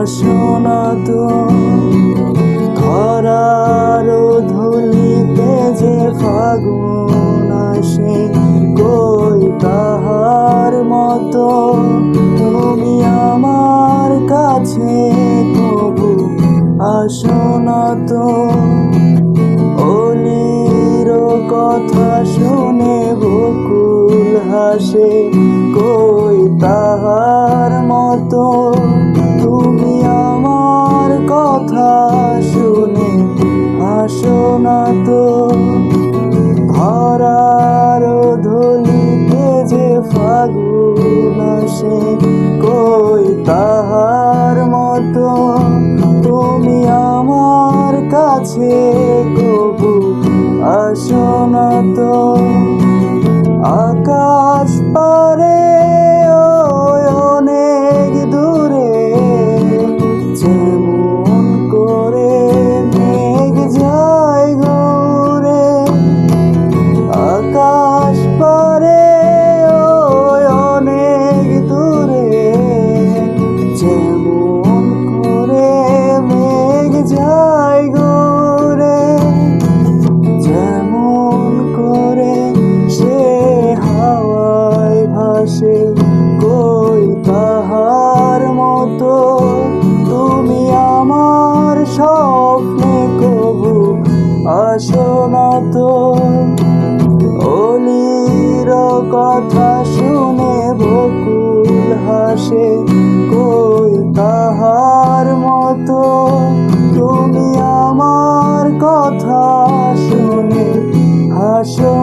আসো না তো ধরার ধুলিতে যে ফাগুন আসে, কই তাহার মতো তুমি আমার কাছে তবু আসো না তো। অলির কথা শুনে বকুল হাসে, কই তাহার মতো তুমি আমার কথা শুনে হাসো না তো। ধরার ধুলিতে যে ফাগুন আসে, কই তাহার মতো তুমি আমার কাছে কবু আসো না তো। আকাশ পারে ওই অনেক দূরে, যেমন করে মেঘ যায় ঘুরে। আকাশ পারে ওই অনেক দূরে, যেমন করে মেঘ যায় ঘুরে। যেমন করে সে হাওয়ায় ভাসে, কই তাহার মতো তুমি আমার স্বপ্নে কবু আসো না তো। অলির কথা শুনে বকুল হাসে, কই তাহার মতো তুমি আমার কথা শুনে হাসো